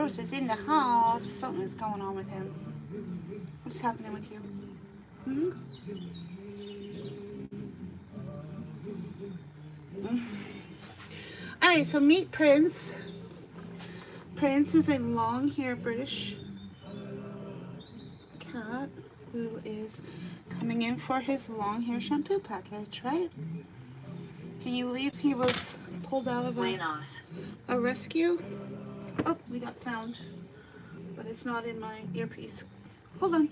Bruce is in the house. Something's going on with him. What's happening with you? Hmm? Alright, so meet Prince. Prince is a long-haired British cat who is coming in for his long hair shampoo package, right? Can you believe he was pulled out of a rescue? Oh, we got sound, but it's not in my earpiece. Hold on.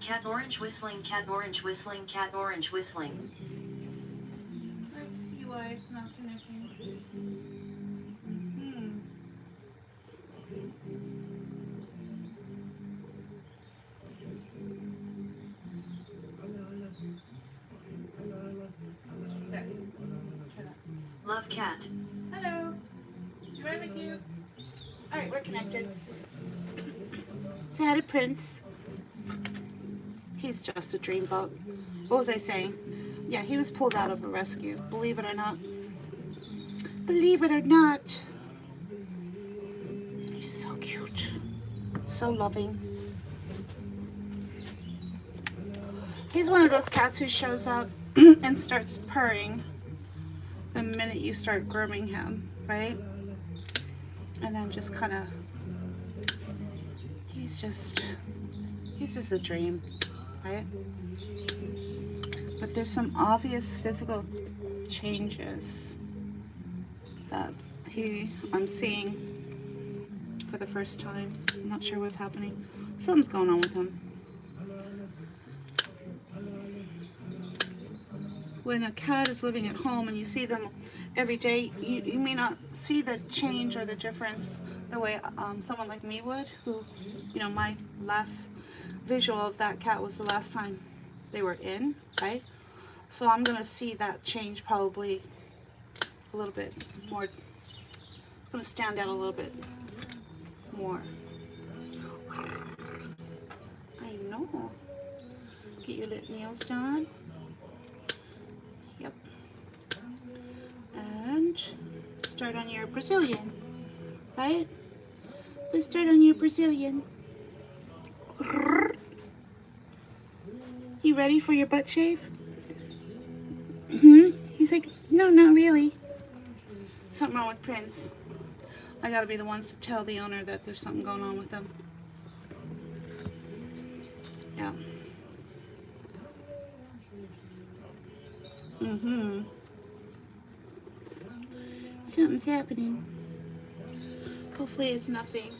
Cat orange whistling, cat orange whistling, cat orange whistling. Let's see why it's not connecting. Love cat. Hello. Right with you. Alright, we're connected. Say hi to Prince. He's just a dreamboat. What was I saying? Yeah, he was pulled out of a rescue. Believe it or not. Believe it or not. He's so cute. So loving. He's one of those cats who shows up and starts purring the minute you start grooming him, right? And then just kind of, he's just a dream, right? But there's some obvious physical changes that I'm seeing for the first time. I'm not sure what's happening. Something's going on with him. When a cat is living at home and you see them every day, you may not see the change or the difference the way someone like me would, who, you know, my last visual of that cat was the last time they were in, right? So I'm going to see that change probably a little bit more. It's going to stand out a little bit more. I know. Get your lip nails done. Yep. And start on your Brazilian, right? Let's start on your Brazilian. You ready for your butt shave? He's like, no, not really. Something wrong with Prince. I gotta be the ones to tell the owner that there's something going on with him. Yeah. Something's happening. Hopefully it's nothing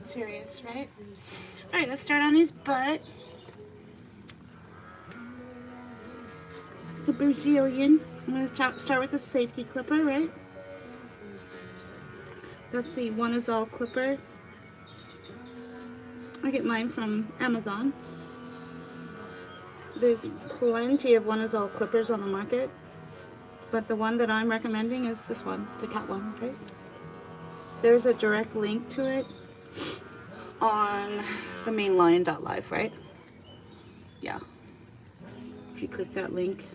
serious, right? Alright, let's start on his butt. The Brazilian. I'm going to start with the safety clipper, right? That's the One Is All clipper. I get mine from Amazon. There's plenty of One Is All clippers on the market, but the one that I'm recommending is this one, the cat one, right? There's a direct link to it on the main lion.live, right? Yeah. If you click that link,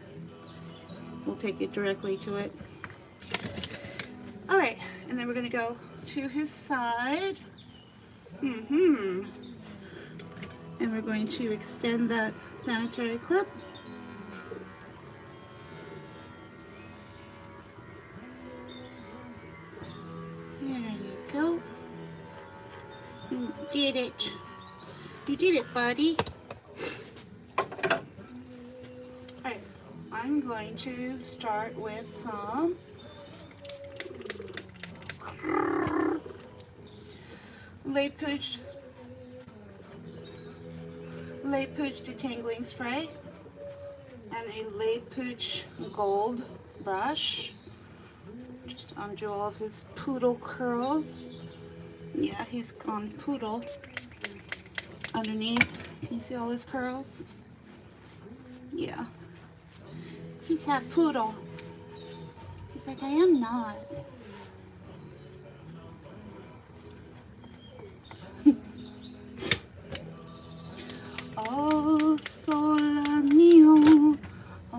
we'll take you directly to it. Alright, and then we're going to go to his side. And we're going to extend that sanitary clip. There you go. You did it. You did it, buddy. Alright, I'm going to start with some Lay Pooch detangling spray and a Lay Pooch gold brush. Just undo all of his poodle curls. Yeah, he's gone poodle underneath. Can you see all his curls? Yeah. He's half poodle. He's like, I am not. Oh, sola mio, oh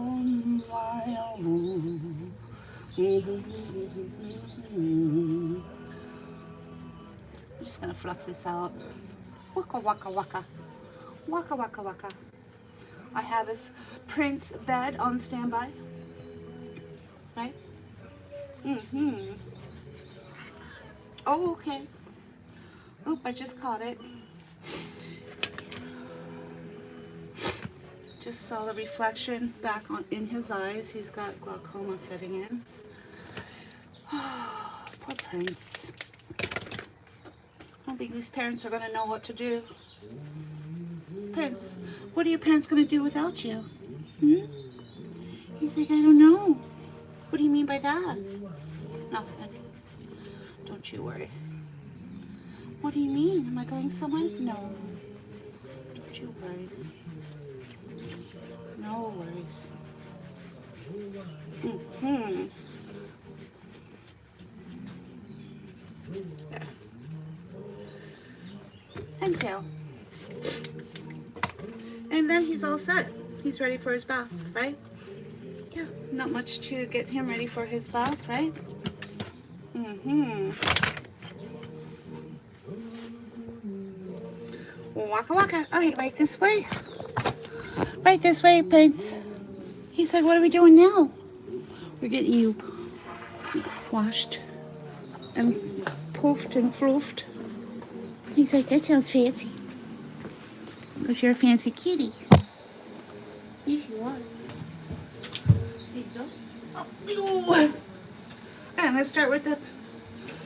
my own. I'm just gonna fluff fluff this out. Waka waka waka. Waka waka waka. I have his Prince bed on standby. Right? Mm-hmm. Oh, okay. Oop, I just caught it. Just saw the reflection back in his eyes. He's got glaucoma setting in. Oh, poor Prince. I don't think these parents are going to know what to do. Prince, what are your parents going to do without you? Hmm? He's like, I don't know. What do you mean by that? Nothing. Don't you worry. What do you mean? Am I going somewhere? No. Don't you worry. No worries. Mm-hmm. There. And tail. And then he's all set. He's ready for his bath, right? Yeah, not much to get him ready for his bath, right? Mm-hmm. Waka waka. All right, right this way. Right this way, Prince. He's like, what are we doing now? We're getting you washed and poofed and floofed. He's like, that sounds fancy. Because you're a fancy kitty. Yes, you are. There you go. Oh, and let's start with the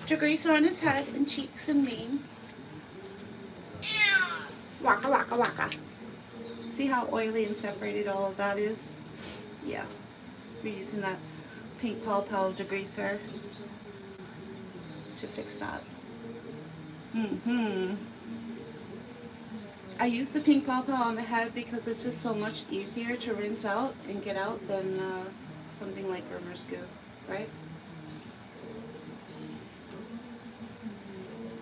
degreaser on his head and cheeks and mane. Waka waka waka. See how oily and separated all of that is? Yeah. We're using that pink Paw Paw degreaser to fix that. Mm-hmm. I use the pink Paw Paw on the head because it's just so much easier to rinse out and get out than something like Groomer Scoop, right?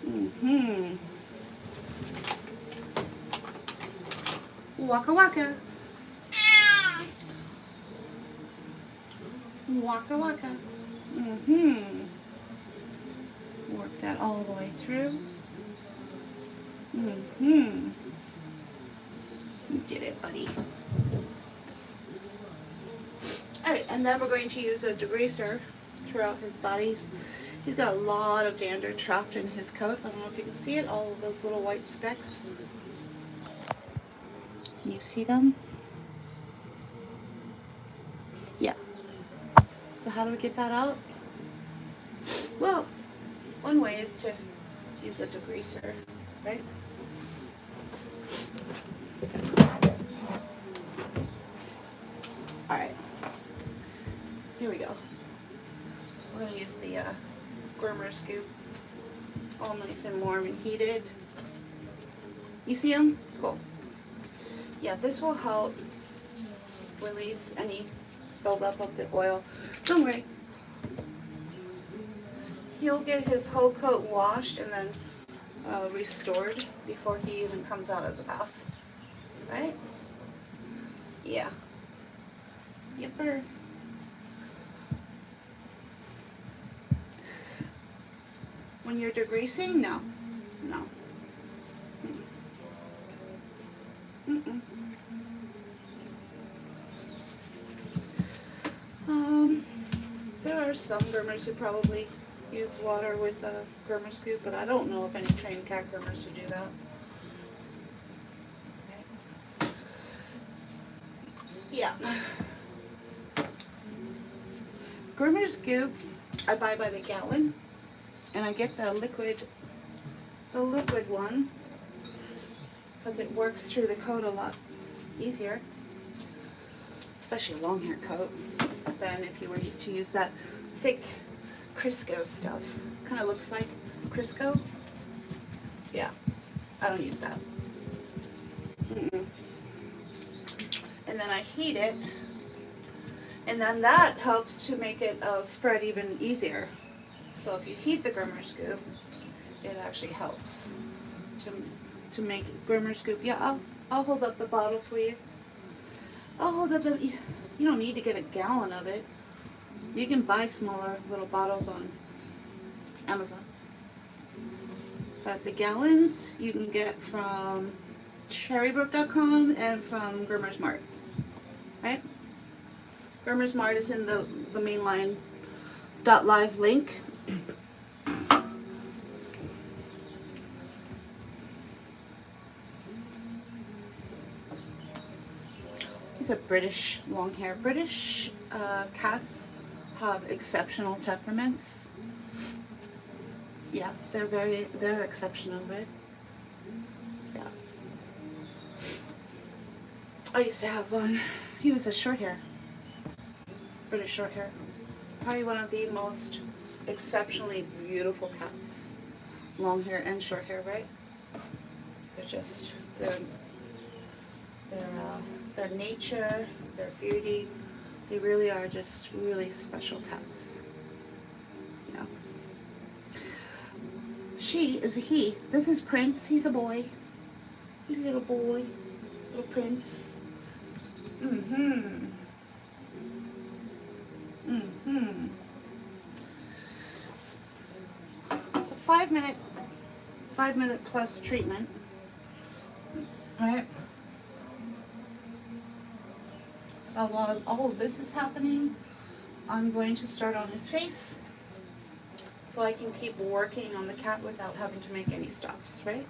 Mm-hmm. Waka waka. Waka waka. Mm-hmm. Work that all the way through. Mm-hmm. You did it, buddy. Alright, and then we're going to use a degreaser throughout his body. He's got a lot of dander trapped in his coat. I don't know if you can see it, all of those little white specks. You see them? Yeah. So how do we get that out? Well, one way is to use a degreaser, right? Alright. Here we go. We're going to use the Groomer Scoop. All nice and warm and heated. You see them? Cool. Yeah, this will help release any buildup of the oil. Don't worry. He'll get his whole coat washed and then restored before he even comes out of the bath. Right? Yeah. Yipper. When you're degreasing, no. No. Mm-mm. There are some groomers who probably use water with a groomer scoop, but I don't know of any trained cat groomers who do that. Yeah. Groomer scoop I buy by the gallon, and I get the liquid one because it works through the coat a lot easier, especially a long hair coat, than if you were to use that thick Crisco stuff. Kind of looks like Crisco. Yeah, I don't use that. Mm-mm. And then I heat it, and then that helps to make it spread even easier. So if you heat the groomer scoop, it actually helps to make groomer scoop. Yeah, I'll hold up the bottle for you. I'll hold up the. You don't need to get a gallon of it. You can buy smaller little bottles on Amazon. But the gallons you can get from cherrybrook.com and from Groomer's Mart, right? Groomer's Mart is in the mainline .live link. These are British long hair. British cats have exceptional temperaments. Yeah, they're exceptional, right? Yeah. I used to have one. He was a short hair. British short hair. Probably one of the most exceptionally beautiful cats. Long hair and short hair, right? They're just, their nature, their beauty, they really are just really special cats. Yeah. She is a he. This is Prince. He's a boy. He's a little boy. Little Prince. Mm-hmm. Mm-hmm. It's a 5 minute plus treatment. All right. So while all of this is happening, I'm going to start on his face so I can keep working on the cat without having to make any stops, right?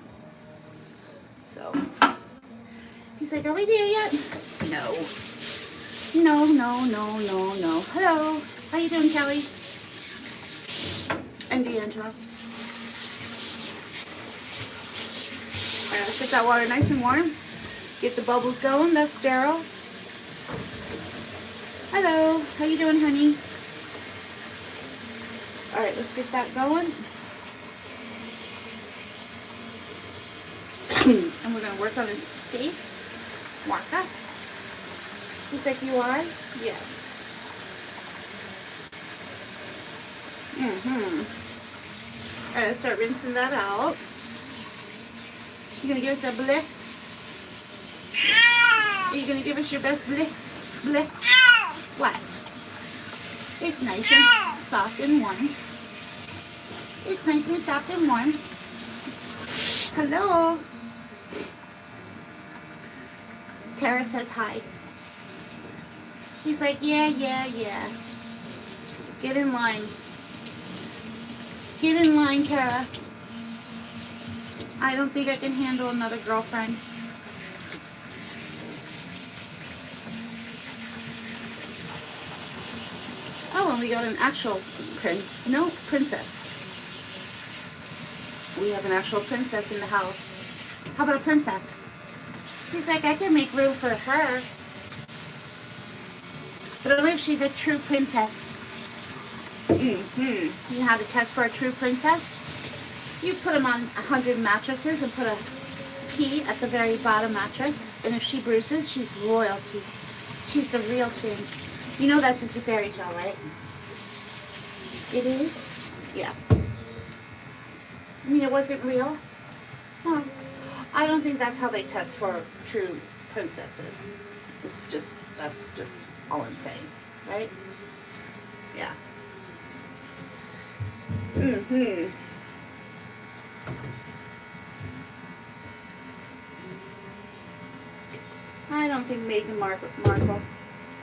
So he's like, are we there yet? No. No, no, no, no, no. Hello. How you doing, Kelly? And D'Angelo. All right, let's get that water nice and warm. Get the bubbles going. That's Daryl. Hello. How you doing, honey? All right, let's get that going. And we're going to work on his face. Waka. He's like, you are? Yes. Mm-hmm. All right, let's start rinsing that out. You going to give us a bleh? Are you going to give us your best bleh? Bleh? What? It's nice and soft and warm. It's nice and soft and warm. Hello. Tara says hi. He's like, yeah, yeah, yeah. Get in line. Get in line, Tara. I don't think I can handle another girlfriend. Oh, and we got an actual prince. No, princess. We have an actual princess in the house. How about a princess? He's like, I can make room for her. But only if she's a true princess. Mm-hmm. You know how to test for a true princess? You put them on 100 mattresses and put a pea at the very bottom mattress. And if she bruises, she's royalty. She's the real thing. You know that's just a fairy tale, right? It is? Yeah. I mean, it wasn't real? Huh. I don't think that's how they test for true princesses. That's just all I'm saying, right? Yeah. Mm-hmm. I don't think Meghan Markle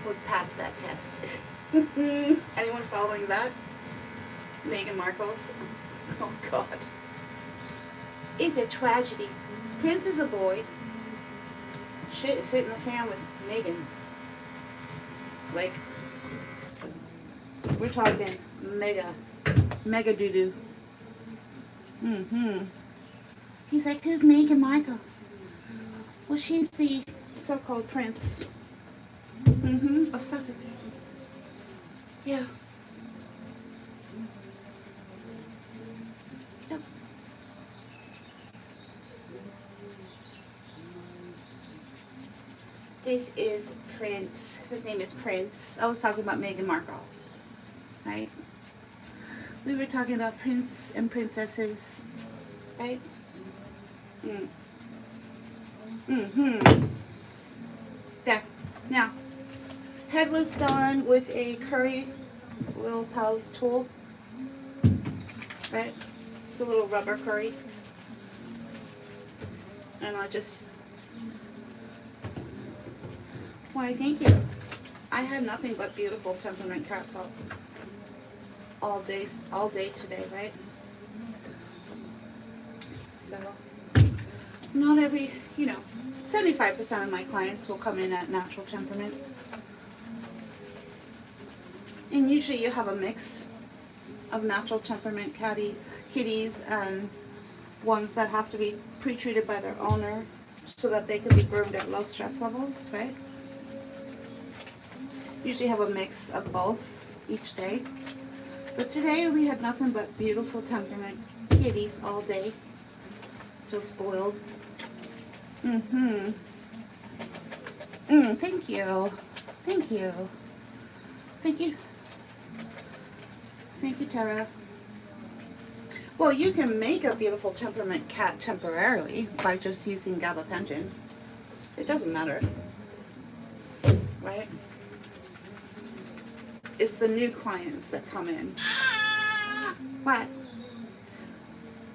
would pass that test. Anyone following that? Meghan Markle's? Oh, God. It's a tragedy. Prince is a boy. Shit is hitting the fan with Meghan. Like, we're talking mega doo-doo. Mm-hmm. He's like, who's Meghan Markle? Well, she's the so-called prince. Mm-hmm. Of Sussex. Yeah. Yep. This is Prince. His name is Prince. I was talking about Meghan Markle. Right? We were talking about prince and princesses. Right? Mm-hmm. There. Now, head was done with a Curry Little Pals tool. Right? It's a little rubber curry. And I just, why, thank you. I had nothing but beautiful temperament cats all day today, right? So, not every, 75% of my clients will come in at natural temperament. And usually you have a mix of natural temperament kitties and ones that have to be pre-treated by their owner so that they can be groomed at low stress levels, right? Usually have a mix of both each day. But today we had nothing but beautiful temperament kitties all day. Feel spoiled. Thank you. Thank you. Thank you. Thank you, Tara. Well, you can make a beautiful temperament cat temporarily by just using gabapentin. It doesn't matter, right? It's the new clients that come in. What?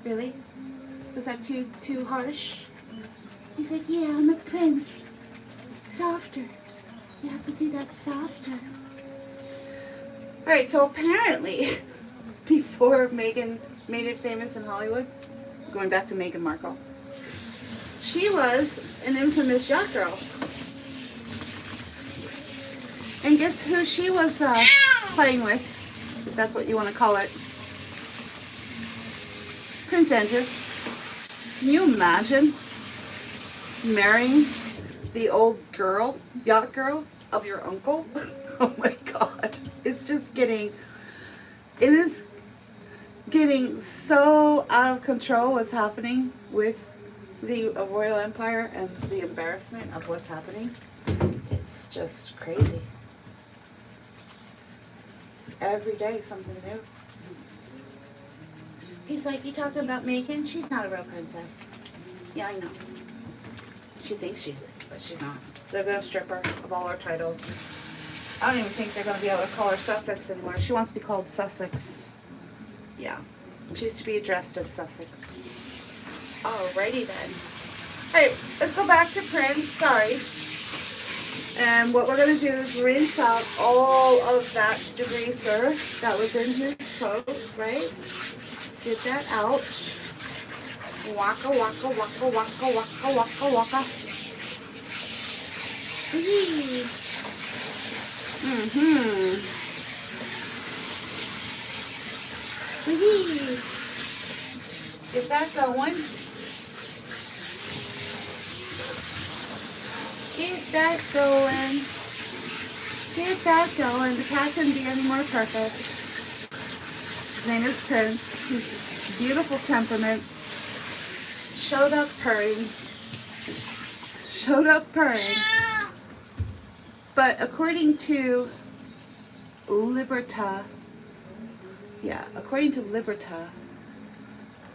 Really? Was that too harsh? He's like, yeah, I'm a prince. Softer. You have to do that softer. Alright, so apparently, before Meghan made it famous in Hollywood, going back to Meghan Markle, she was an infamous yacht girl. And guess who she was playing with, if that's what you want to call it? Prince Andrew. Can you imagine marrying the old yacht girl of your uncle? Oh my God. It is getting so out of control what's happening with the royal empire and the embarrassment of what's happening. It's just crazy. Every day something new. He's like, you talking about Meghan? She's not a real princess. Yeah, I know. She thinks she is, but she's not. They're going to strip her of all her titles. I don't even think they're going to be able to call her Sussex anymore. She wants to be called Sussex. Yeah. She used to be addressed as Sussex. Alrighty then. Alright, let's go back to Prince. Sorry. And what we're going to do is rinse out all of that degreaser that was in his coat, right? Get that out. Waka, waka, waka, waka, waka, waka, waka. Get that going. Get that going. Get that going. The cat couldn't be any more perfect. His name is Prince. He's beautiful temperament. Showed up purring. But according to Liberta,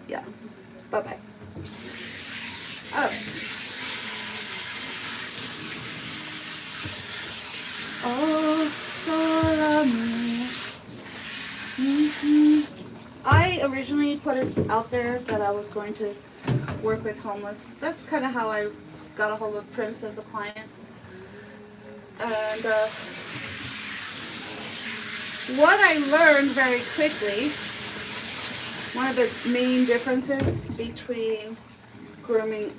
yeah, bye-bye. Alright. Oh, I originally put it out there that I was going to work with homeless. That's kind of how I got a hold of Prince as a client. And what I learned very quickly, one of the main differences between grooming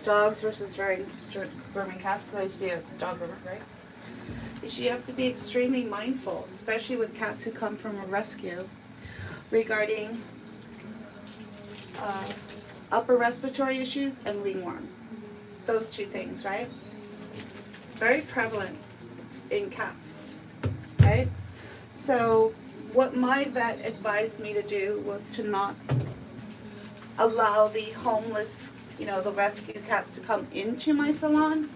dogs versus grooming cats, because I used to be a dog groomer, right? Is you have to be extremely mindful, especially with cats who come from a rescue, regarding upper respiratory issues and ringworm. Those two things, right? Very prevalent in cats, right? So what my vet advised me to do was to not allow the homeless, the rescue cats to come into my salon.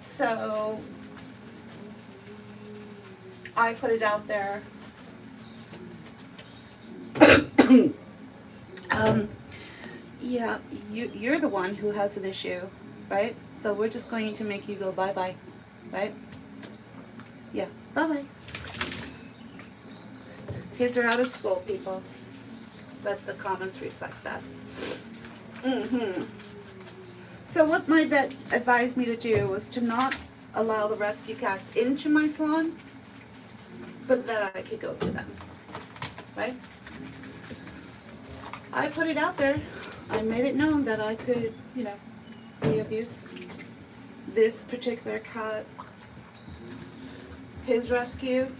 So I put it out there. Yeah, you're the one who has an issue, right? So we're just going to make you go bye-bye, right? Yeah, bye-bye. Kids are out of school, people. Let the comments reflect that. So what my vet advised me to do was to not allow the rescue cats into my salon, but that I could go to them, right? I put it out there. I made it known that I could, you know, be of use. This particular cat, his rescue,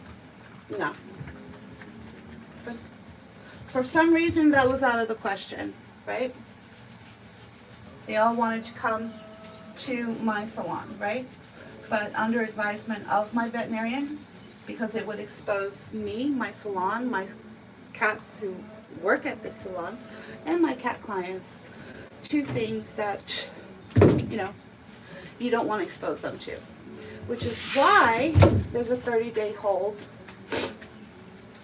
no. For some reason, that was out of the question, right? They all wanted to come to my salon, right? But under advisement of my veterinarian, because it would expose me, my salon, my cats who work at this salon, and my cat clients to things that, you know, you don't want to expose them to. Which is why there's a 30-day hold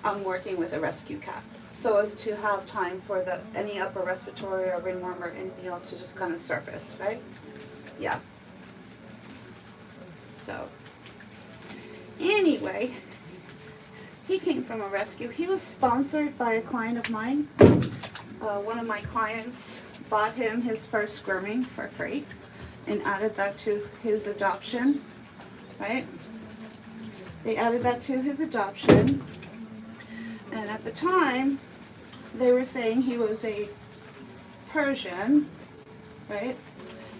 on working with a rescue cat, so as to have time for any upper respiratory or ringworm or anything else to just kind of surface, right? Yeah. So, anyway, he came from a rescue. He was sponsored by a client of mine. One of my clients bought him his first grooming for free and added that to his adoption, right? They added that to his adoption. And at the time, they were saying he was a Persian, right?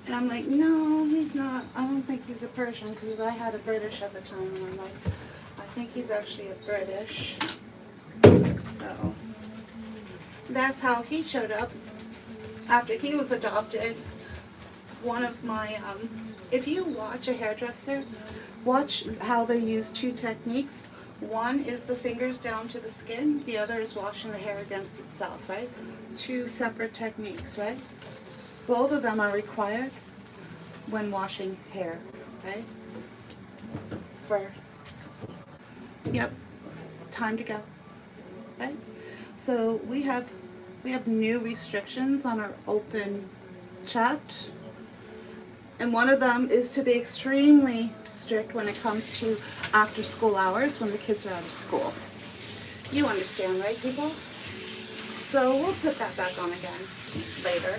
And I'm like, no, he's not. I don't think he's a Persian, because I had a British at the time. And I'm like, I think he's actually a British. So that's how he showed up after he was adopted. One of my, if you watch a hairdresser, watch how they use two techniques. One is the fingers down to the skin. The other is washing the hair against itself, right? Two separate techniques, right? Both of them are required when washing hair, right? Yep, time to go, right? So we have new restrictions on our open chat. And one of them is to be extremely strict when it comes to after school hours when the kids are out of school. You understand, right, people? So we'll put that back on again later,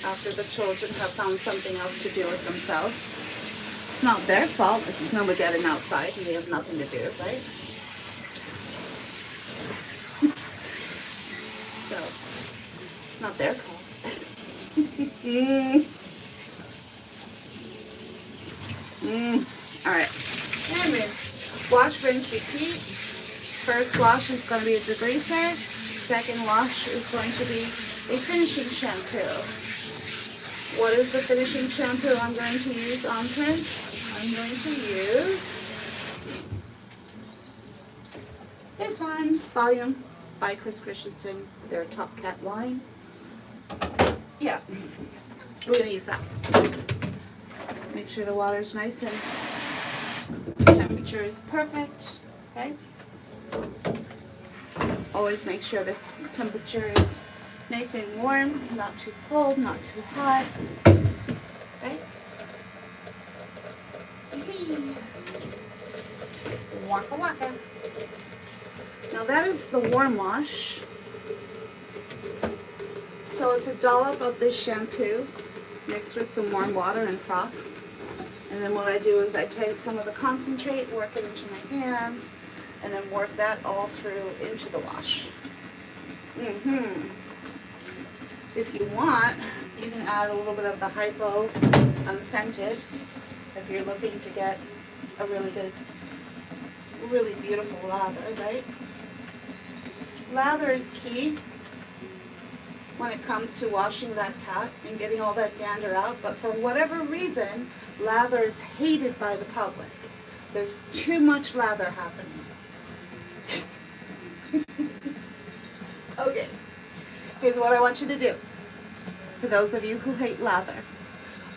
after the children have found something else to do with themselves. It's not their fault. It's snowmageddon outside and they have nothing to do, right? So, it's not their fault. Alright. And rinse. Wash, rinse, repeat. First wash is going to be a degreaser. Second wash is going to be a finishing shampoo. What is the finishing shampoo I'm going to use on Prince? I'm going to use this one, Volume by Chris Christensen, their Top Cat line. Yeah, we're going to use that. Make sure the water's nice and temperature is perfect, okay? Always make sure the temperature is nice and warm, not too cold, not too hot, right? Waka waka. Now that is the warm wash. So it's a dollop of this shampoo mixed with some warm water and froth. And then what I do is I take some of the concentrate, work it into my hands, and then work that all through into the wash. If you want, you can add a little bit of the hypo unscented if you're looking to get a really good, really beautiful lather, right? Lather is key when it comes to washing that cat and getting all that dander out, but for whatever reason, lather is hated by the public. There's too much lather happening. Okay, here's what I want you to do. For those of you who hate lather,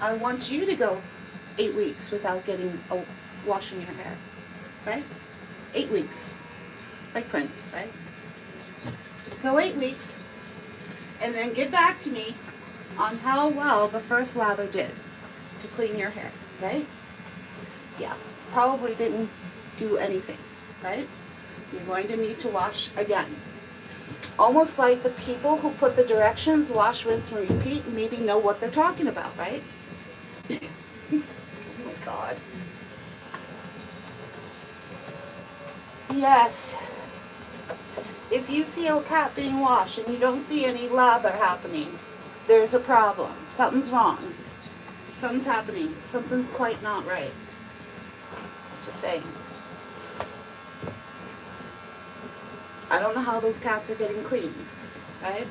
I want you to go 8 weeks without washing your hair, right? 8 weeks, like Prince, right? Go 8 weeks, and then get back to me on how well the first lather did to clean your hair, right? Yeah, probably didn't do anything, right? You're going to need to wash again. Almost like the people who put the directions, wash, rinse, and repeat, maybe know what they're talking about, right? Oh my God. Yes. If you see a cat being washed and you don't see any lather happening, there's a problem. Something's wrong. Something's happening. Something's quite not right. Just saying. I don't know how those cats are getting clean, right?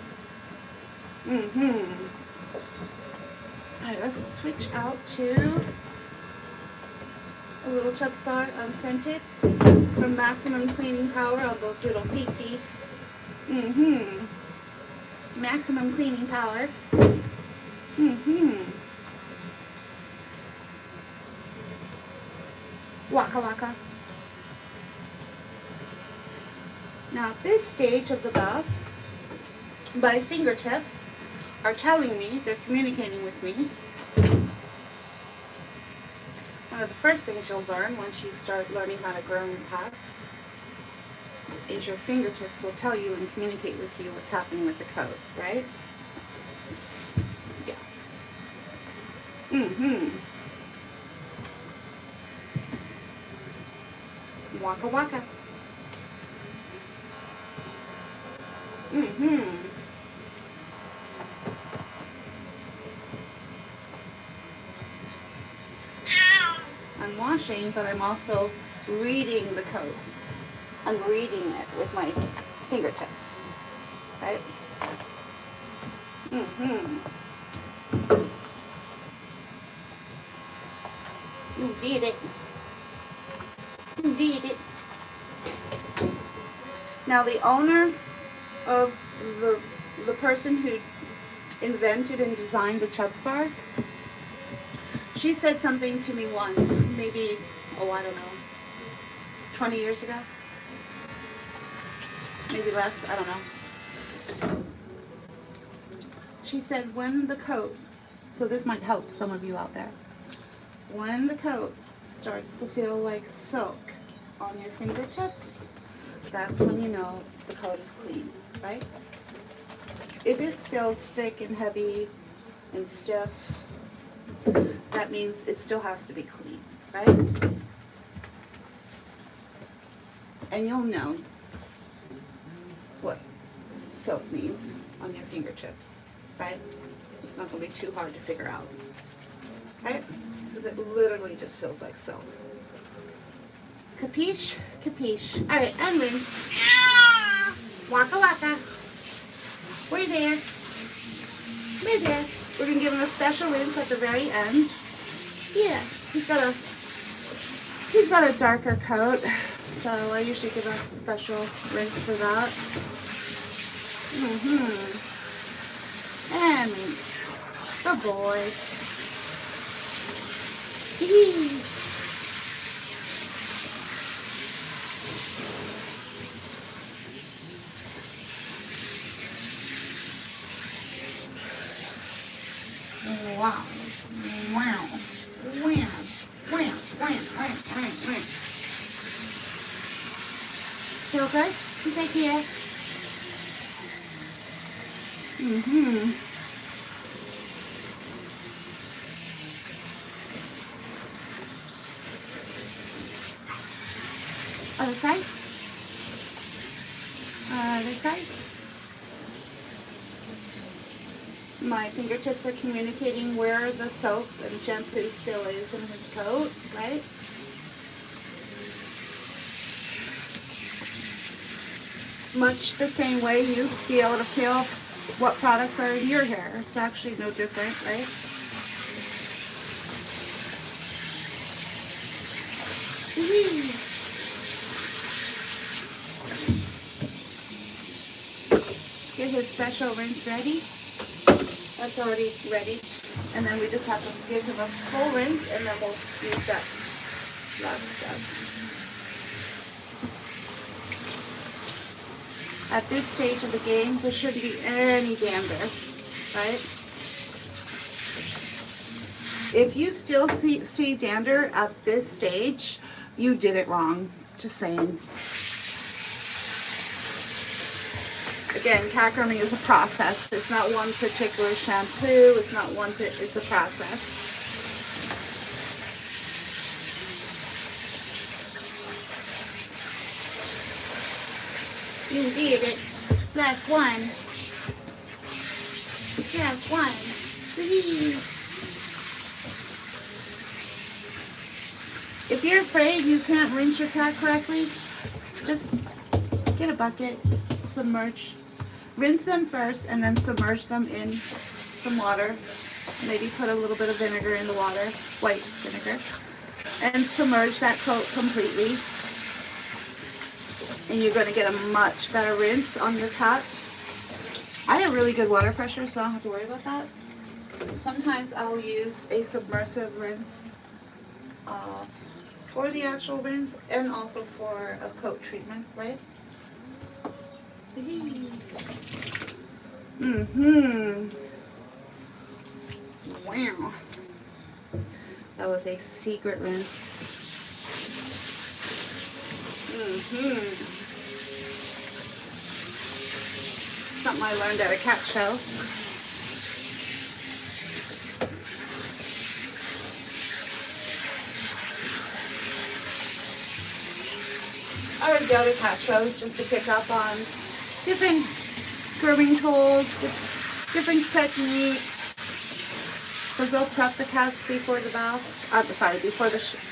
Alright, let's switch out to a little Chubb's Bar unscented for maximum cleaning power on those little feetsies. Maximum cleaning power. Waka waka. Now at this stage of the bath, my fingertips are telling me, they're communicating with me. One of the first things you'll learn once you start learning how to groom cats is your fingertips will tell you and communicate with you what's happening with the coat, right? Yeah. Waka waka. I'm washing, but I'm also reading the coat. I'm reading it with my fingertips, right? You did it. You did it. Now the owner of the person who invented and designed the Chubb's Bar, she said something to me once, maybe, I don't know, 20 years ago? Maybe less, I don't know. She said when the coat, so this might help some of you out there, when the coat starts to feel like silk on your fingertips, that's when you know the coat is clean, right? If it feels thick and heavy and stiff, that means it still has to be clean, right? And you'll know what soap means on your fingertips, right? It's not going to be too hard to figure out, right? Because it literally just feels like soap. Capiche? Capiche. All right, and rinse. Waka waka. We're there. We're there. We're going to give him a special rinse at the very end. Yeah, he's got a darker coat, so I usually give a special rinse for that. And rinse. Good boy. Wow. Wow. Wham. Wham. Wham. Wham. Wham. Wham. Feel good? Take care. Other side. Other side. My fingertips are communicating where the soap and shampoo still is in his coat, right? Much the same way you'd be able to feel what products are in your hair. It's actually no different, right? Get his special rinse ready. That's already ready. And then we just have to give him a full rinse and then we'll use that last step. At this stage of the game, there shouldn't be any dander, right? If you still see dander at this stage, you did it wrong. Just saying. Again, cat grooming is a process. It's not one particular shampoo. It's not one, it's a process. You did it. That's one. That's one. If you're afraid you can't rinse your cat correctly, just get a bucket, submerge, rinse them first, and then submerge them in some water. Maybe put a little bit of vinegar in the water, white vinegar, and submerge that coat completely. And you're going to get a much better rinse on your cat. I have really good water pressure, so I don't have to worry about that. Sometimes I'll use a submersive rinse for the actual rinse and also for a coat treatment, right? Wow. That was a secret rinse. Something I learned at a cat show. I would go to cat shows just to pick up on different grooming tools, different techniques. Because they'll prep the cats before the bath.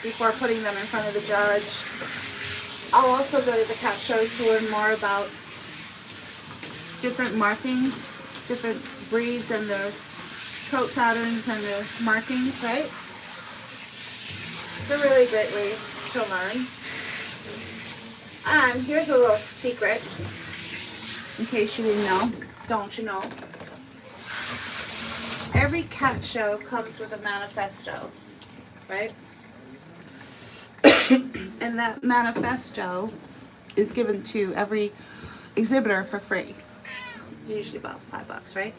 Before putting them in front of the judge. I'll also go to the cat shows to learn more about different markings, different breeds and their coat patterns and their markings, right? It's a really great way to learn. And here's a little secret, in case you didn't know. Don't you know? Every cat show comes with a manifesto, right? And that manifesto is given to every exhibitor for free. Usually about $5, right?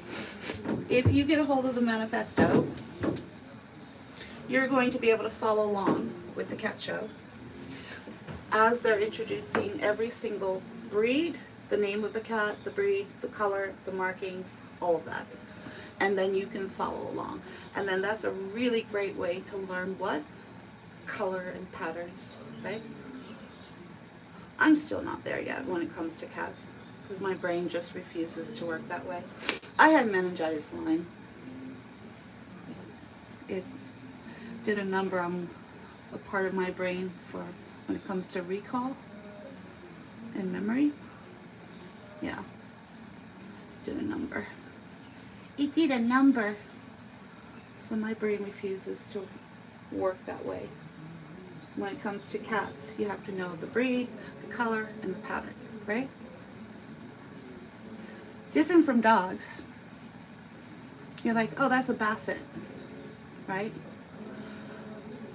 If you get a hold of the manifesto, you're going to be able to follow along with the cat show as they're introducing every single breed, the name of the cat, the breed, the color, the markings, all of that. And then you can follow along. And then that's a really great way to learn what? Color and patterns, right? I'm still not there yet when it comes to cats, because my brain just refuses to work that way. I had meningitis line. It did a number on a part of my brain for when it comes to recall and memory. Yeah, did a number. It did a number. So my brain refuses to work that way. When it comes to cats, you have to know the breed, the color, and the pattern, right? Different from dogs. You're like, oh, that's a basset, right?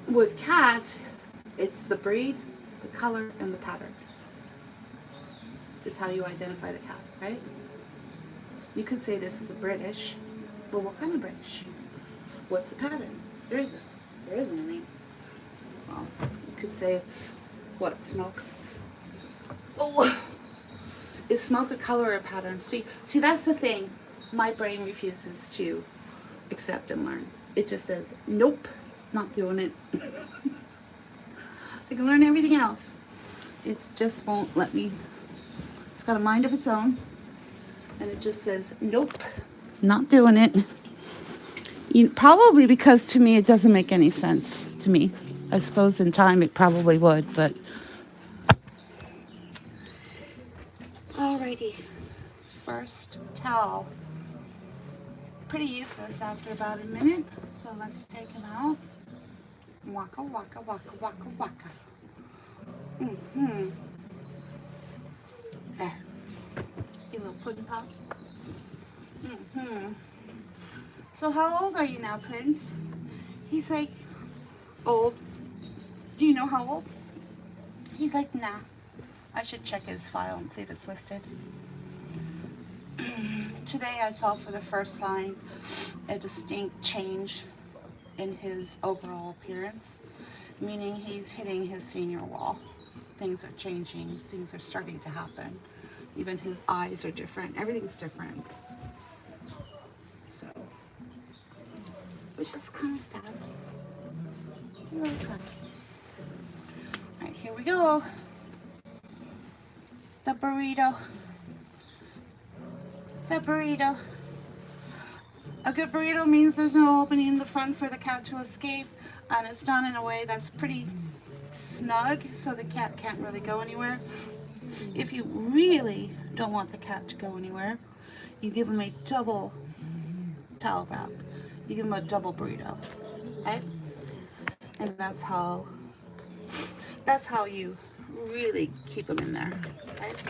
With cats, it's the breed, the color, and the pattern is how you identify the cat, right? You could say this is a British, but what kind of British? What's the pattern? There isn't any. Well, you could say it's, what, smoke? Oh, is smoke a color or a pattern? See, that's the thing. My brain refuses to accept and learn. It just says, nope, not doing it. I can learn everything else. It just won't let me. It's got a mind of its own. And it just says, nope, not doing it. Probably because to me it doesn't make any sense to me. I suppose in time it probably would, but. Alrighty, first towel. Pretty useless after about a minute, so let's take him out. Waka, waka, waka, waka, waka. There. You little pudding pop. So how old are you now, Prince? He's like, old. Do you know how old? He's like, nah. I should check his file and see if it's listed. Today I saw for the first time a distinct change in his overall appearance, meaning he's hitting his senior wall. Things are changing. Things are starting to happen. Even his eyes are different. Everything's different. So, which is kind of sad. Really sad. All right, here we go. The burrito. The burrito. A good burrito means there's no opening in the front for the cat to escape, and it's done in a way that's pretty snug so the cat can't really go anywhere. If you really don't want the cat to go anywhere, you give him a double towel wrap. You give him a double burrito, right? And that's how you really keep them in there, right?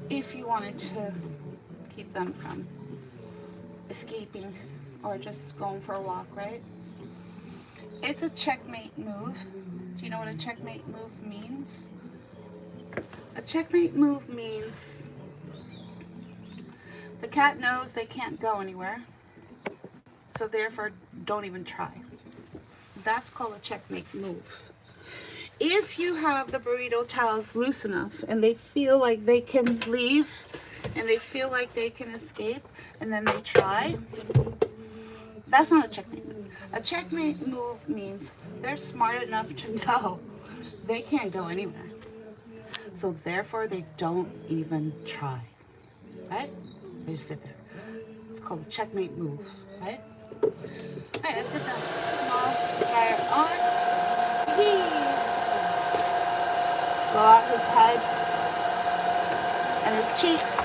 If you wanted to keep them from escaping or just going for a walk, right? It's a checkmate move. Do you know what a checkmate move means? A checkmate move means the cat knows they can't go anywhere, so therefore don't even try. That's called a checkmate move. If you have the burrito towels loose enough and they feel like they can leave and they feel like they can escape and then they try, that's not a checkmate move. A checkmate move means they're smart enough to know they can't go anywhere. So therefore they don't even try, right? They just sit there. It's called a checkmate move, right? All right, let's get the small dryer on. Blow out his head and his cheeks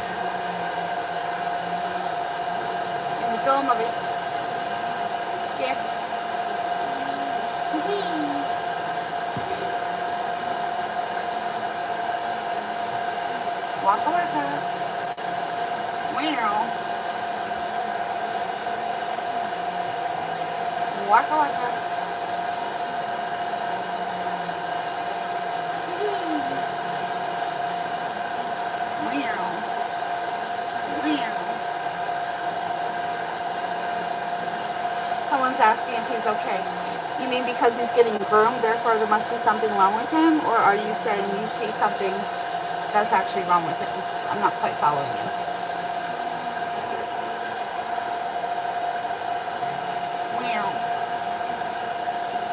and the dome of his there. Waka waka. Wow. Waka waka. Someone's asking if he's okay. You mean because he's getting groomed, therefore there must be something wrong with him? Or are you saying you see something that's actually wrong with him? I'm not quite following you.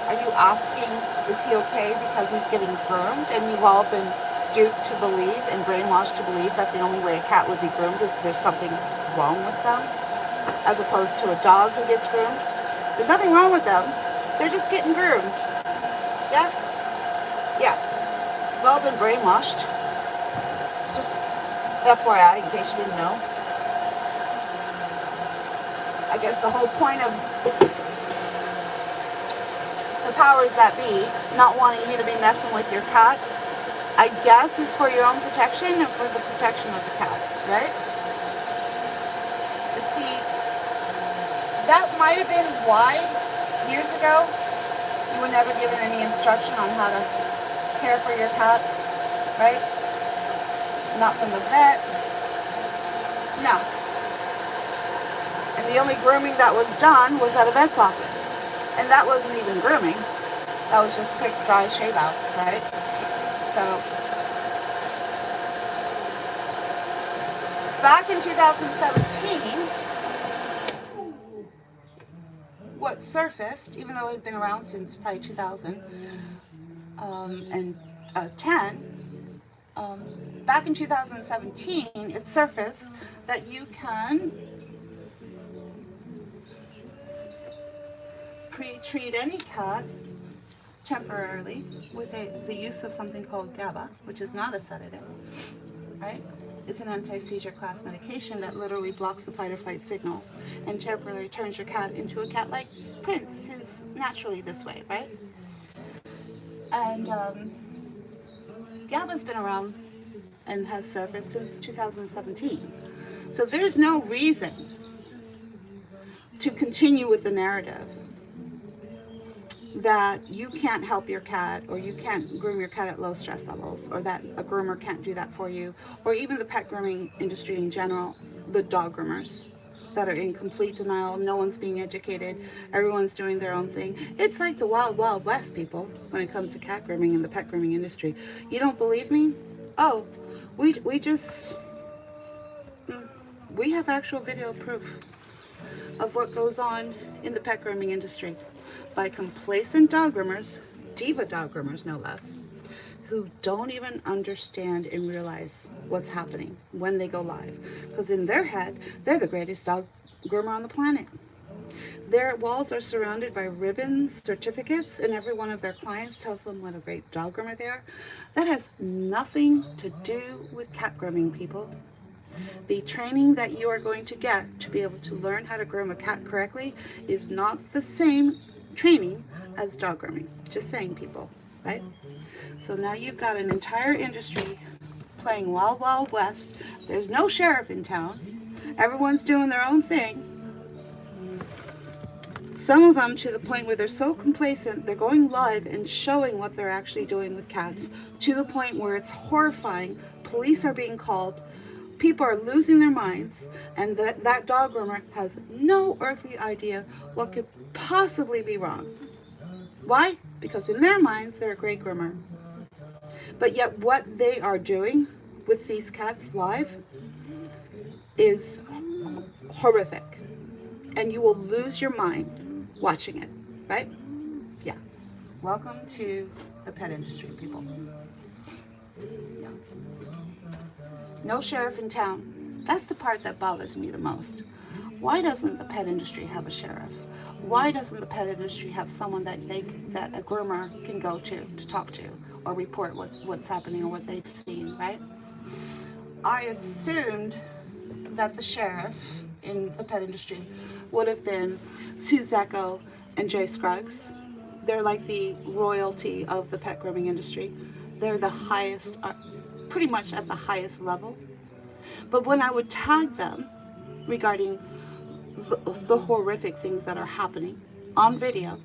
Are you asking, is he okay because he's getting groomed? And you've all been duped to believe and brainwashed to believe that the only way a cat would be groomed is if there's something wrong with them, as opposed to a dog who gets groomed. There's nothing wrong with them. They're just getting groomed. Yeah? Yeah. You've all been brainwashed. Just FYI, in case you didn't know. I guess the whole point of the powers that be not wanting you to be messing with your cat, I guess, is for your own protection and for the protection of the cat, right? But see, that might have been why years ago you were never given any instruction on how to care for your cat, right? Not from the vet. No. And the only grooming that was done was at a vet's office. And that wasn't even grooming. That was just quick, dry shave-outs, right? So, back in 2017, what surfaced, even though it had been around since probably 2010, back in 2017, it surfaced that you can pre-treat any cat temporarily with the use of something called GABA, which is not a sedative, right? It's an anti-seizure class medication that literally blocks the fight or flight signal and temporarily turns your cat into a cat like Prince, who's naturally this way, right? And GABA's been around and has surfaced since 2017. So there's no reason to continue with the narrative that you can't help your cat, or you can't groom your cat at low stress levels, or that a groomer can't do that for you, or even the pet grooming industry in general, the dog groomers that are in complete denial. No one's being educated. Everyone's doing their own thing. It's like the wild, wild west, people, when it comes to cat grooming and the pet grooming industry. You don't believe me? Oh, we just, we have actual video proof of what goes on in the pet grooming industry by complacent dog groomers, diva dog groomers no less, who don't even understand and realize what's happening when they go live. Because in their head, they're the greatest dog groomer on the planet. Their walls are surrounded by ribbons, certificates, and every one of their clients tells them what a great dog groomer they are. That has nothing to do with cat grooming, people. The training that you are going to get to be able to learn how to groom a cat correctly is not the same training as dog grooming. Just saying, people, right? So now you've got an entire industry playing Wild Wild West. There's no sheriff in town. Everyone's doing their own thing. Some of them to the point where they're so complacent, they're going live and showing what they're actually doing with cats to the point where it's horrifying. Police are being called. People are losing their minds, and that dog groomer has no earthly idea what could possibly be wrong. Why? Because in their minds, they're a great groomer. But yet what they are doing with these cats live is horrific. And you will lose your mind watching it, right? Yeah. Welcome to the pet industry, people. Yeah. No sheriff in town. That's the part that bothers me the most. Why doesn't the pet industry have a sheriff? Why doesn't the pet industry have someone that a groomer can go to talk to or report what's happening or what they've seen, right? I assumed that the sheriff in the pet industry would have been Sue Zacco and Jay Scruggs. They're like the royalty of the pet grooming industry. They're the highest, pretty much at the highest level. But when I would tag them regarding the horrific things that are happening on video,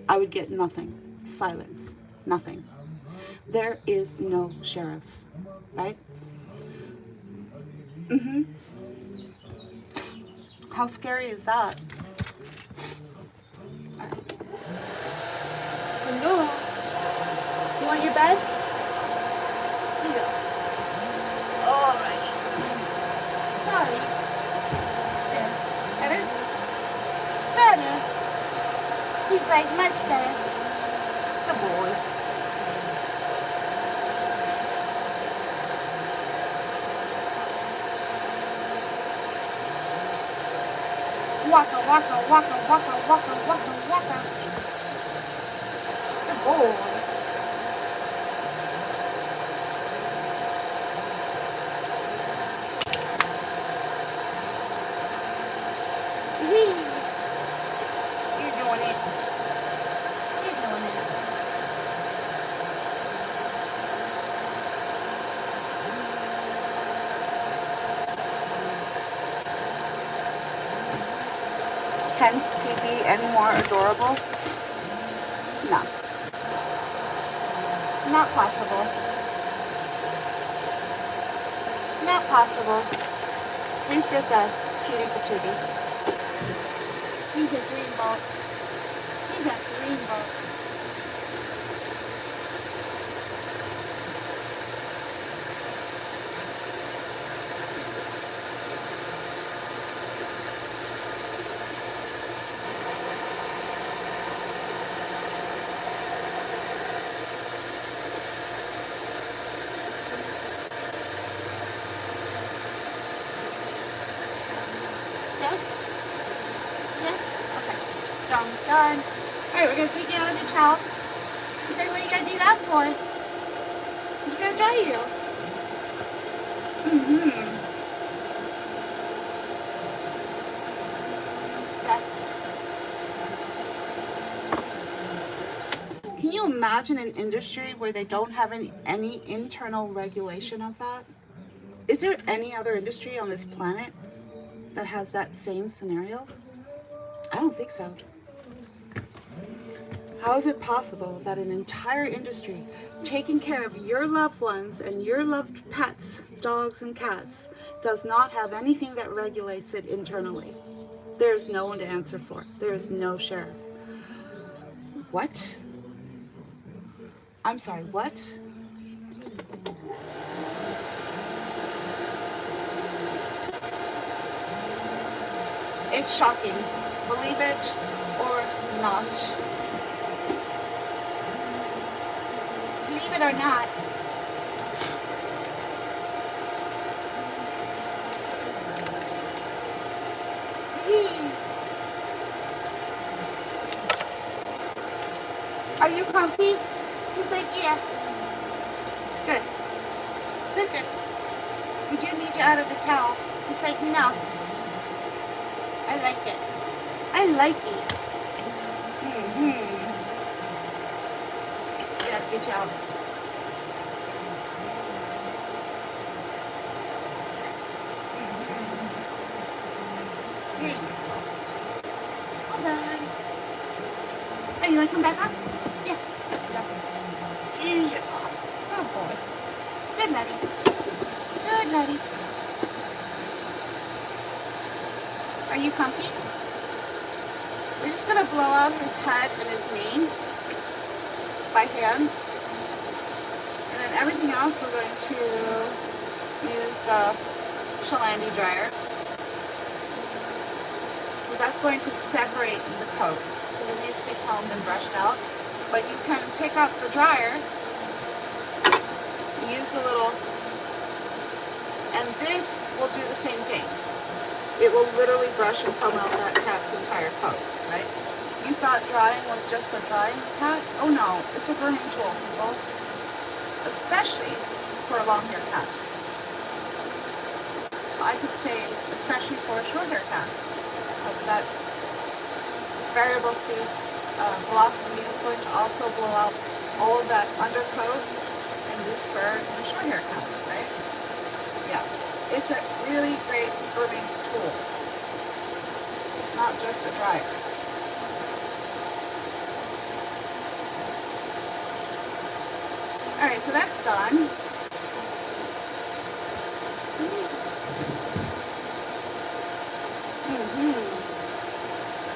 I would get nothing. Silence. Nothing. There is no sheriff, right? How scary is that? Hello? You want your bed? Here. Alrighty. Sorry. There. Better? Better. He's like much better. Good boy. Waka, waka, waka, waka, waka, waka, waka. Good boy. You're doing it. You're doing it. Can he be any more adorable? No. Not possible. Not possible. He's just a cutie patootie. He's a dreamboat. He's a dreamboat. John's done. Alright, we're going to take you out of the towel. You say, what are you going to do that for? He's going to dry you. Okay. Can you imagine an industry where they don't have any internal regulation of that? Is there any other industry on this planet that has that same scenario? I don't think so. How is it possible that an entire industry taking care of your loved ones and your loved pets, dogs and cats, does not have anything that regulates it internally? There's no one to answer for. There is no sheriff. What? I'm sorry, what? It's shocking. Believe it or not. Believe it or not. Are you comfy? He's like, yeah. Good. Good, good. We do need you out of the towel. He's like, no. I like it. I like it. Yeah, good job. Here you go. Hold on. Oh, you want to come back up? Yeah. Here you go. Good boy. Good Letty. Good Letty. Are you comfy? We're just going to blow out his head and his mane by hand. And then everything else we're going to use the Salon dryer. Because that's going to separate the coat. Because it needs to be combed and brushed out. But you can pick up the dryer, use a little, and this will do the same thing. It will literally brush and comb out that cat's entire coat, right? You thought drying was just for drying the cat? Oh no, it's a grooming tool, people. Especially for a long hair cat. I could say especially for a short hair cat. Because that variable speed velocity is going to also blow out all of that undercoat and loose fur in a short hair cat, right? Yeah. It's a really great grooming tool. It's not just a dryer. Alright, so that's done.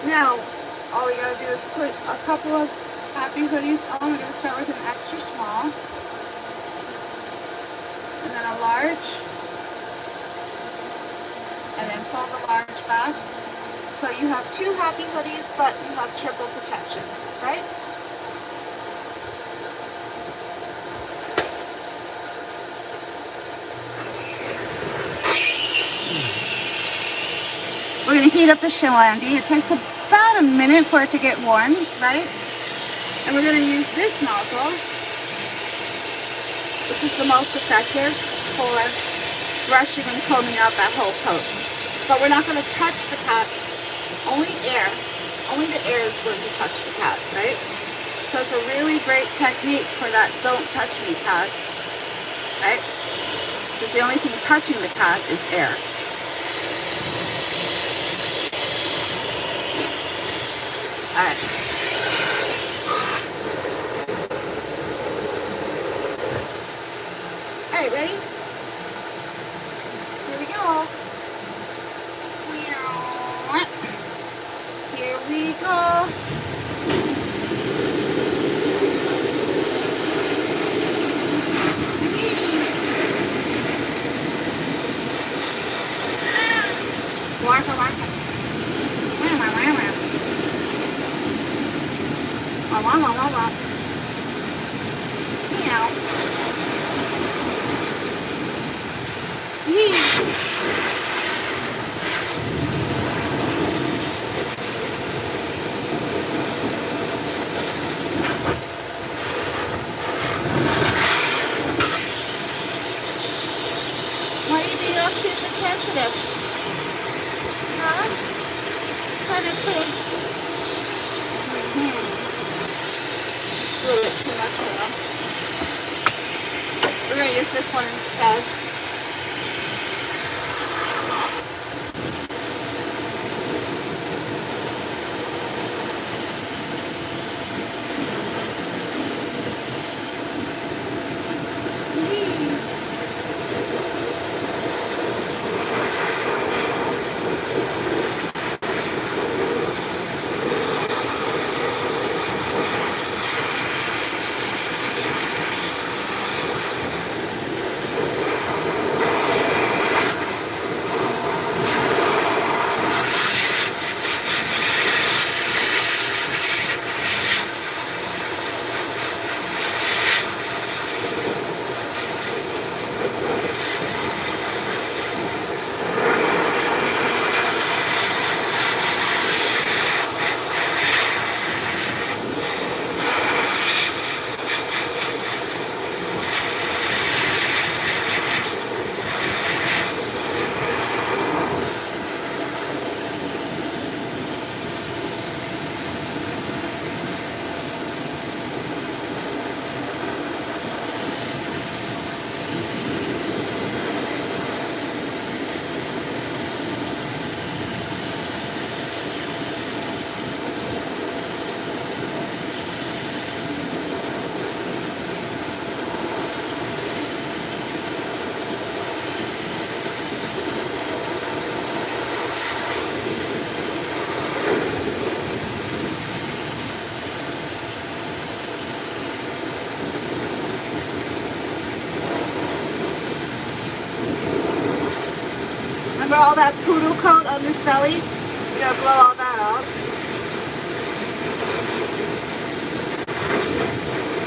Now, all we gotta do is put a couple of happy hoodies on. We're gonna start with an extra small. And then a large. And then fold the large back. So you have two happy hoodies, but you have triple protection, right? We're going to heat up the Shilandi. It takes about a minute for it to get warm, right? And we're going to use this nozzle, which is the most effective for brushing and combing out that whole coat. But we're not going to touch the cat. Only air. Only the air is going to touch the cat, right? So it's a really great technique for that don't touch me cat, right? Because the only thing touching the cat is air. Alright. Alright, ready? Here we go. Here we go. Waka waka. Wah wah wah wah. Wah wah wah wah wah. Meow. Yee. Why are you being all super sensitive? Huh? Kind of clicks. It's a little bit too much for them. We're going to use this one instead. Remember all that poodle coat on this belly? We're gonna blow all that out.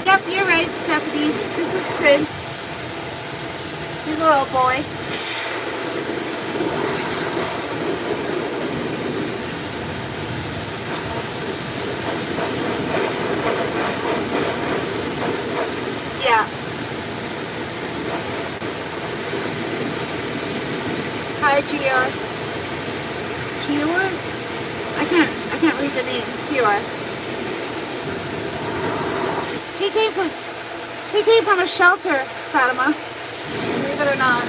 Yep, you're right, Stephanie. This is Prince. He's a little boy. Yeah. Hi, Gior. Gior? I can't read the name. Gior. He came from a shelter, Fatima. Believe it or not.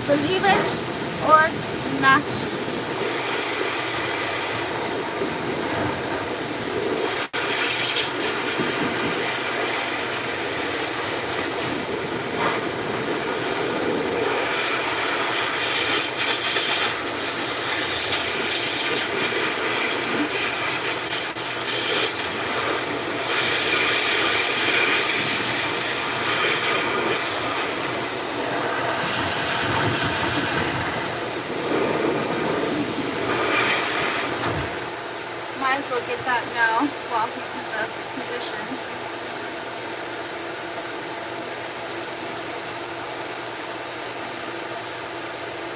Believe it or not. Might as well get that now while he's in the position.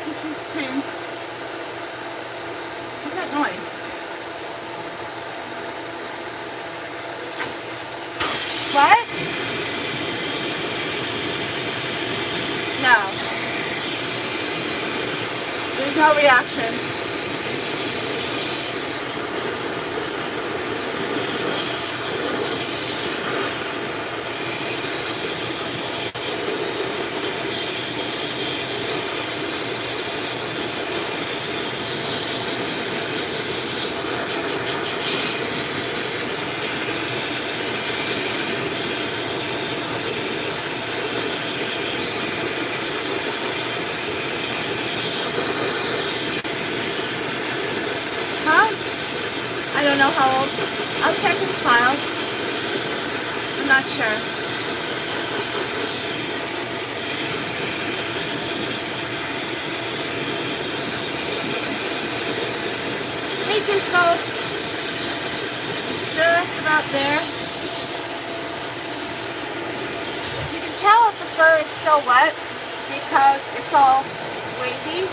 This is Prince. What's that noise? What? No. There's no reaction. I don't know how old. I'll check his file. I'm not sure. Hey, two skulls. Just about there. You can tell if the fur is still wet because it's all wavy.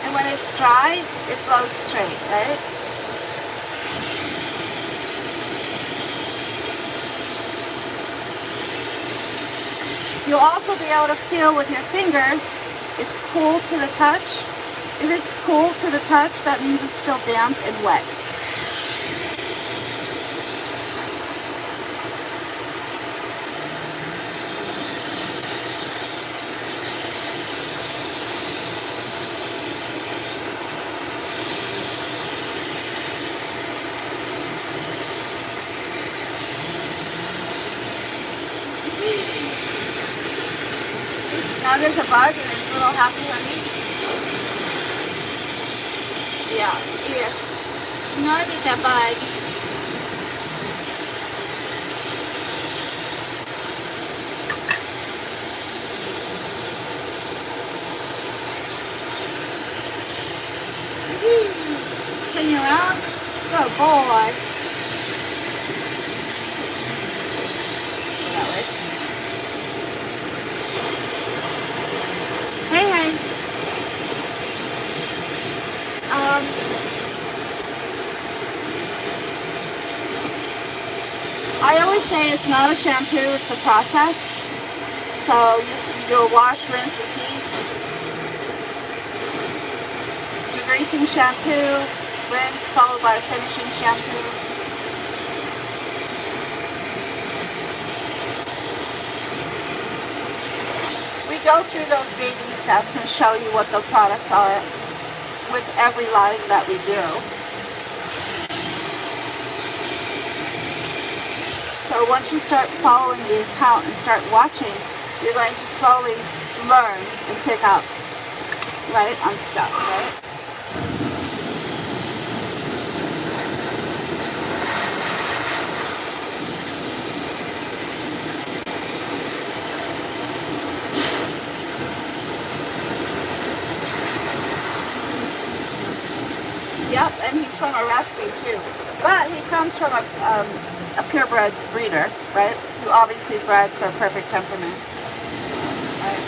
And when it's dry, it blows straight, right? You'll also be able to feel with your fingers, it's cool to the touch. If it's cool to the touch, that means it's still damp and wet. Snug as a bug and his little happy honeys. Yeah, he is snug as a bug. Turn you around. Good boy. That way. Hey, hey. I always say it's not a shampoo, it's a process. So you do a wash, rinse, repeat. Degreasing shampoo, rinse, followed by a finishing shampoo. We go through those baby steps and show you what the products are with every line that we do. So once you start following the account and start watching, you're going to slowly learn and pick up, right, on stuff, right? okay too. But he comes from a purebred breeder, right? Who obviously bred for a perfect temperament. Right?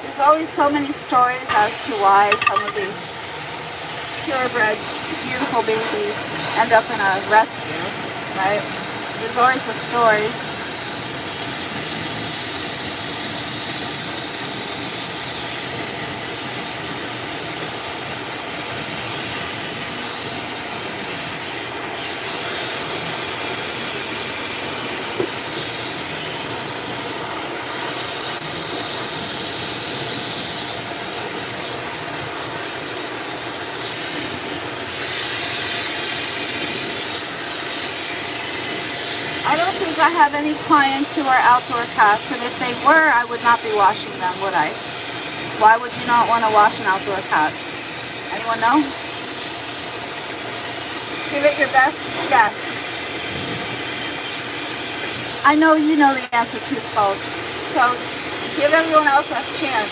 There's always so many stories as to why some of these purebred, beautiful babies end up in a rescue, right? There's always a story. I don't think I have any clients who are outdoor cats, and if they were, I would not be washing them, would I? Why would you not want to wash an outdoor cat? Anyone know? Give it your best guess. I know you know the answer too, Skulls. So give everyone else a chance.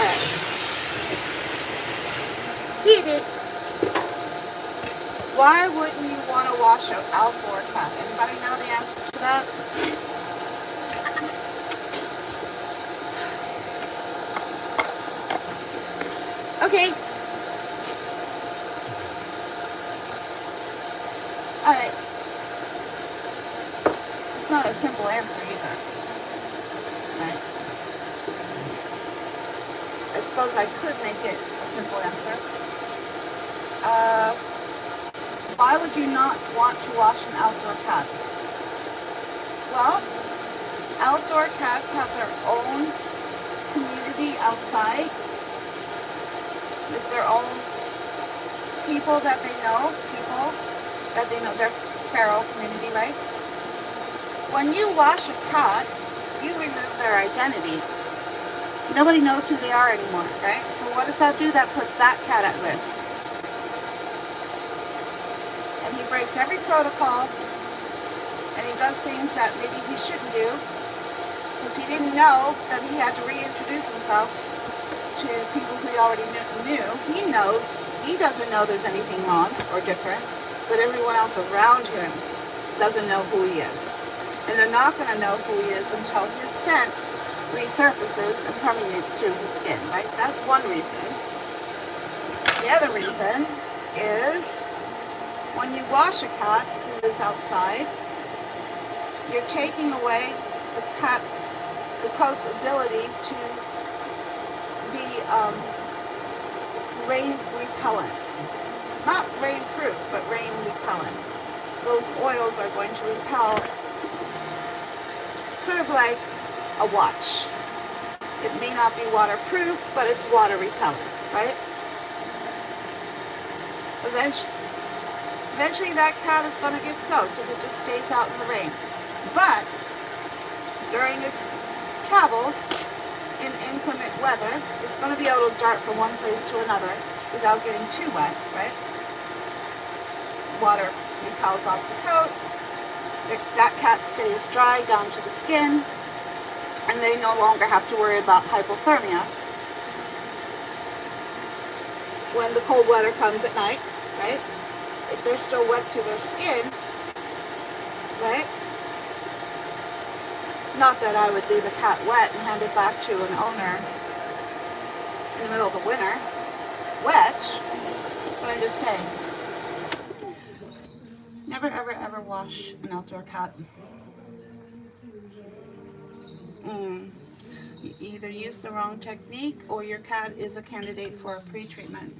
Alright. Get it. Why wouldn't you want to wash an outdoor cat? Anybody know the answer to that? Okay. Alright. It's not a simple answer either. Right? I suppose I could make it a simple answer. Why would you not want to wash an outdoor cat? Well, outdoor cats have their own community outside, with their own people that they know, their feral community, right? When you wash a cat, you remove their identity. Nobody knows who they are anymore, right? So what does that do? That puts that cat at risk. And he breaks every protocol, and he does things that maybe he shouldn't do, because he didn't know that he had to reintroduce himself to people who he already knew. He knows, he doesn't know there's anything wrong or different, but everyone else around him doesn't know who he is. And they're not going to know who he is until his scent resurfaces and permeates through his skin, right? That's one reason. The other reason is when you wash a cat who is outside, you're taking away the coat's ability to be rain repellent. Not rain proof, but rain repellent. Those oils are going to repel, sort of like a watch. It may not be waterproof, but it's water repellent, right? Eventually that cat is going to get soaked if it just stays out in the rain. But during its travels in inclement weather, it's going to be able to dart from one place to another without getting too wet, right? Water repels off the coat. That cat stays dry down to the skin, and they no longer have to worry about hypothermia when the cold weather comes at night, right? If they're still wet to their skin, right? Not that I would leave a cat wet and hand it back to an owner in the middle of the winter, wet, but I'm just saying. Never, ever, ever wash an outdoor cat. You either use the wrong technique or your cat is a candidate for a pre-treatment.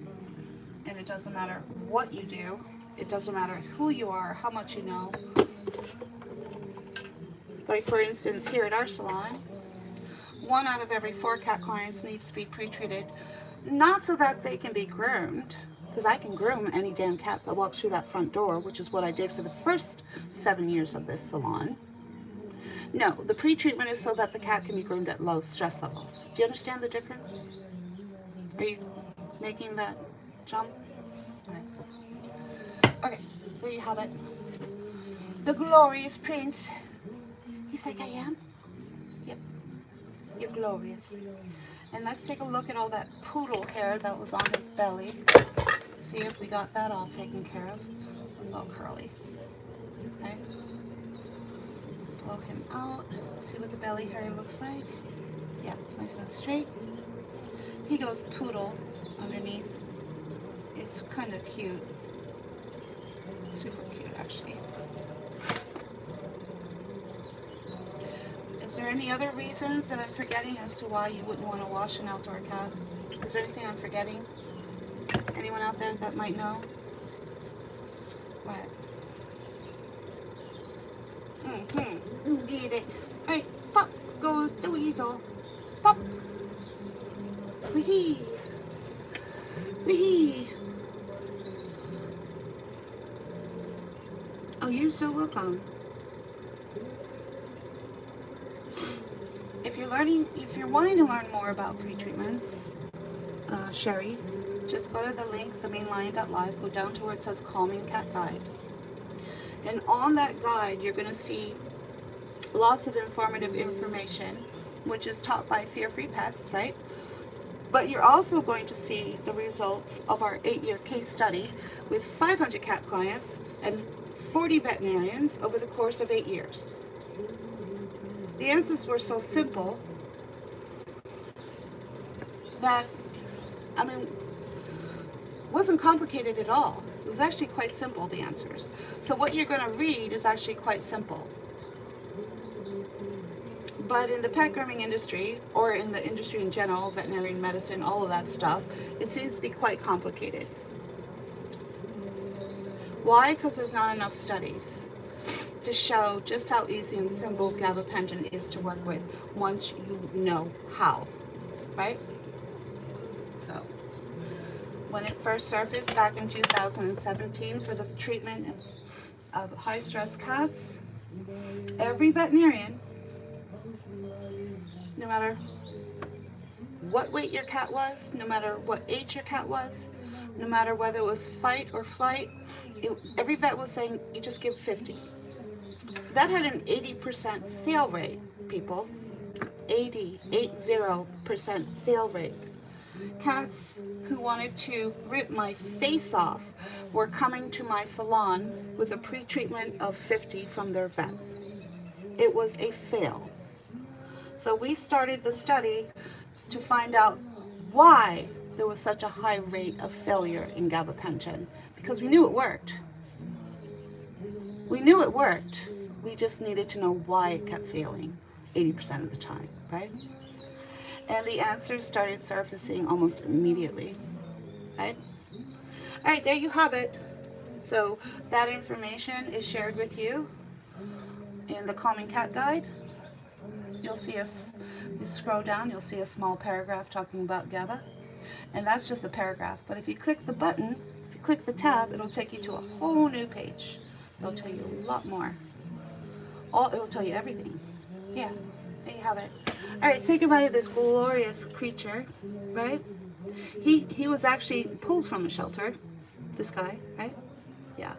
And it doesn't matter what you do. It doesn't matter who you are, how much you know. Like for instance, here at our salon, 1 out of every 4 cat clients needs to be pre-treated. Not so that they can be groomed, because I can groom any damn cat that walks through that front door, which is what I did for the first 7 years of this salon. No, the pre-treatment is so that the cat can be groomed at low stress levels. Do you understand the difference? Are you making that jump? Okay, there you have it. The glorious prince. He's like, I am? Yep, you're glorious. And let's take a look at all that poodle hair that was on his belly. See if we got that all taken care of. It's all curly. Okay. Blow him out. See what the belly hair looks like. Yeah, it's nice and straight. He goes poodle underneath. It's kind of cute. Super cute, actually. Is there any other reasons that I'm forgetting as to why you wouldn't want to wash an outdoor cat? Is there anything I'm forgetting? Anyone out there that might know? What? You get it. Hey, pop goes the weasel. Pop. Wee-hee. Wee-hee. Oh, you're so welcome. If you're wanting to learn more about pre-treatments, Sherry, just go to the link, themainline.live, go down to where it says Calming Cat Guide. And on that guide, you're going to see lots of informative information, which is taught by Fear Free Pets, right? But you're also going to see the results of our 8-year case study with 500 cat clients and 40 veterinarians over the course of 8 years. The answers were so simple that, I mean, wasn't complicated at all. It was actually quite simple, the answers. So what you're going to read is actually quite simple. But in the pet grooming industry, or in the industry in general, veterinary medicine, all of that stuff, it seems to be quite complicated. Why? Because there's not enough studies to show just how easy and simple gabapentin is to work with once you know how, right? So, when it first surfaced back in 2017 for the treatment of high-stress cats, every veterinarian, no matter what weight your cat was, no matter what age your cat was, no matter whether it was fight or flight, every vet was saying, you just give 50. That had an 80% fail rate, people. 80% fail rate. Cats who wanted to rip my face off were coming to my salon with a pre-treatment of 50 from their vet. It was a fail. So we started the study to find out why there was such a high rate of failure in gabapentin, because we knew it worked. We knew it worked. We just needed to know why it kept failing 80% of the time, right? And the answers started surfacing almost immediately, right? All right, there you have it. So that information is shared with you in the Calming Cat Guide. You'll see us, you scroll down, you'll see a small paragraph talking about GABA. And that's just a paragraph. But if you click the button, if you click the tab, it'll take you to a whole new page. It'll tell you a lot more. It'll tell you everything. Yeah, there you have it. All right, say goodbye to this glorious creature, right? He was actually pulled from a shelter, this guy, right? Yeah.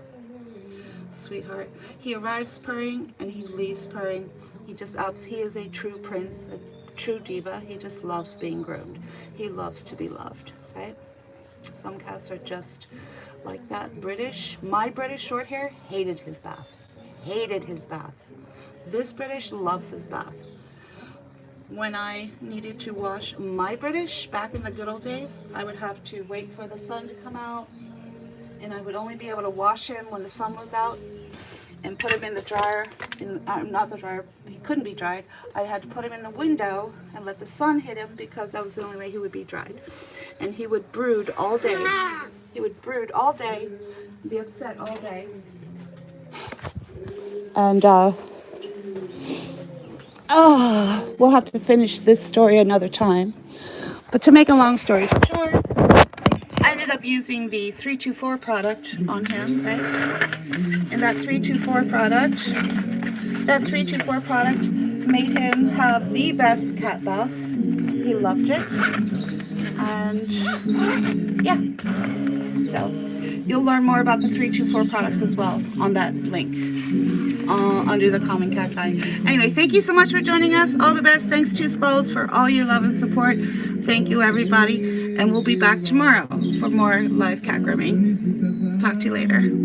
Sweetheart. He arrives purring and he leaves purring. He just ups. He is a true prince, a true diva. He just loves being groomed. He loves to be loved, right? Some cats are just like that. British, my British short hair hated his bath. Hated his bath. This British loves his bath. When I needed to wash my British back in the good old days, I would have to wait for the sun to come out, and I would only be able to wash him when the sun was out and put him in the dryer, not the dryer, he couldn't be dried. I had to put him in the window and let the sun hit him because that was the only way he would be dried. And he would brood all day. He would brood all day, be upset all day. And we'll have to finish this story another time. But to make a long story short, I ended up using the 324 product on him, right? And that 324 product made him have the best cat bath. He loved it. And yeah, so you'll learn more about the 324 products as well on that link under the Common Cat Guide. Anyway, thank you so much for joining us. All the best. Thanks to Skulls for all your love and support. Thank you, everybody. And we'll be back tomorrow for more live cat grooming. Talk to you later.